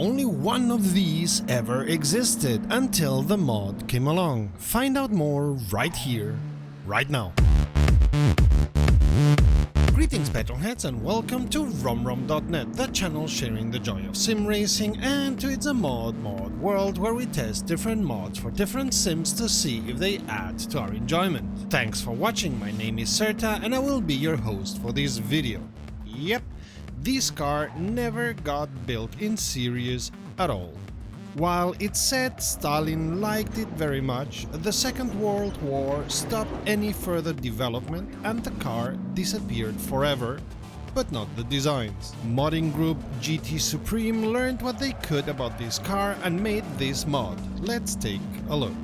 only one of these ever existed until the mod came along. Find out more right here, right now. Greetings petrolheads and welcome to romrom.net, the channel sharing the joy of sim racing, and to It's a Mod world where we test different mods for different sims to see if they add to our enjoyment. Thanks for watching, my name is Serta and I will be your host for this video. Yep, this car never got built in series at all. While it's said Stalin liked it very much, the Second World War stopped any further development and the car disappeared forever, but not the designs. Modding group GT Supreme learned what they could about this car and made this mod. Let's take a look.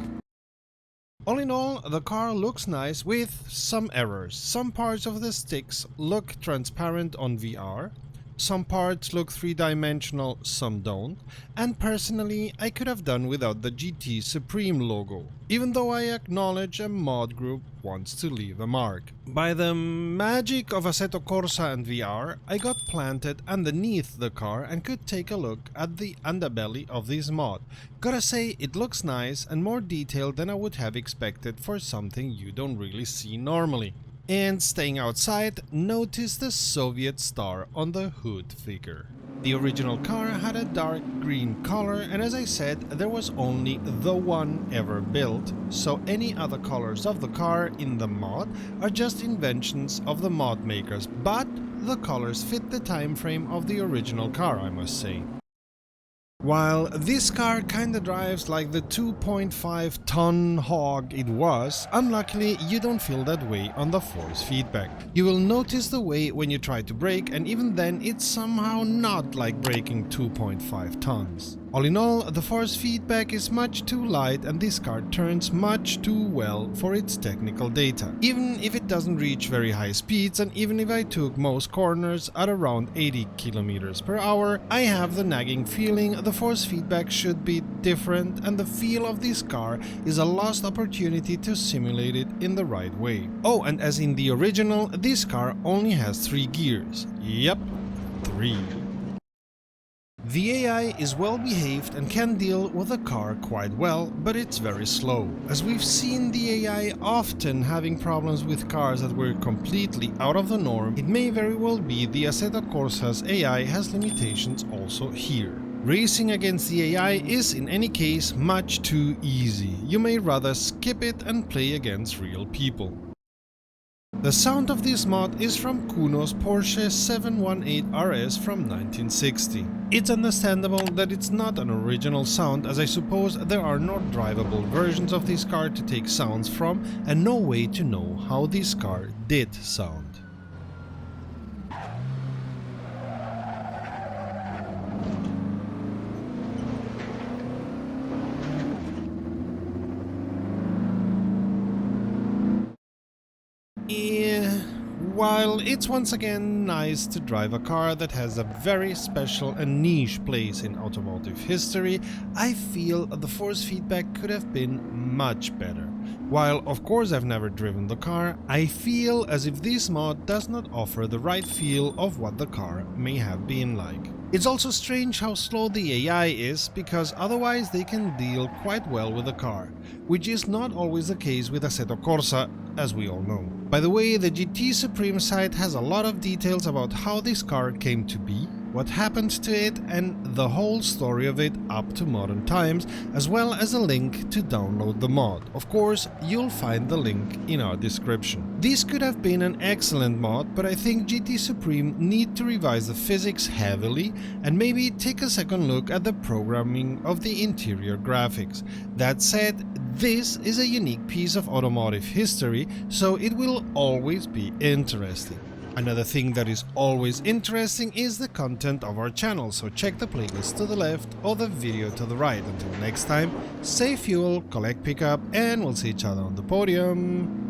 All in all, the car looks nice with some errors. Some parts of the sticks look transparent on VR. Some parts look three-dimensional, some don't, and personally I could have done without the GT Supreme logo, even though I acknowledge a mod group wants to leave a mark. By the magic of Assetto Corsa and VR, I got planted underneath the car and could take a look at the underbelly of this mod. Gotta say, it looks nice and more detailed than I would have expected for something you don't really see normally. And staying outside, notice the Soviet star on the hood figure. The original car had a dark green color, and as I said, there was only the one ever built, so any other colors of the car in the mod are just inventions of the mod makers, but the colors fit the time frame of the original car, I must say. While this car kinda drives like the 2.5-ton hog it was, unluckily you don't feel that way on the force feedback. You will notice the way when you try to brake, and even then it's somehow not like braking 2.5 tons. All in all, the force feedback is much too light and this car turns much too well for its technical data. Even if it doesn't reach very high speeds, and even if I took most corners at around 80 km per hour, I have the nagging feeling the force feedback should be different, and the feel of this car is a lost opportunity to simulate it in the right way. Oh, and as in the original, this car only has 3 gears. Yep, 3. The AI is well behaved and can deal with the car quite well, but it's very slow. As we've seen the AI often having problems with cars that were completely out of the norm, it may very well be the Assetto Corsa's AI has limitations also here. Racing against the AI is in any case much too easy. You may rather skip it and play against real people. The sound of this mod is from Kuno's Porsche 718 RS from 1960. It's understandable that it's not an original sound, as I suppose there are no drivable versions of this car to take sounds from and no way to know how this car did sound. While it's once again nice to drive a car that has a very special and niche place in automotive history, I feel the force feedback could have been much better. While of course I've never driven the car, I feel as if this mod does not offer the right feel of what the car may have been like. It's also strange how slow the AI is, because otherwise they can deal quite well with the car, which is not always the case with Assetto Corsa, as we all know. By the way, the GT Supreme site has a lot of details about how this car came to be, what happened to it, and the whole story of it up to modern times, as well as a link to download the mod. Of course, you'll find the link in our description. This could have been an excellent mod, but I think GT Supreme need to revise the physics heavily and maybe take a second look at the programming of the interior graphics. That said, this is a unique piece of automotive history, so it will always be interesting. Another thing that is always interesting is the content of our channel, so check the playlist to the left or the video to the right. Until next time, save fuel, collect pickup, and we'll see each other on the podium.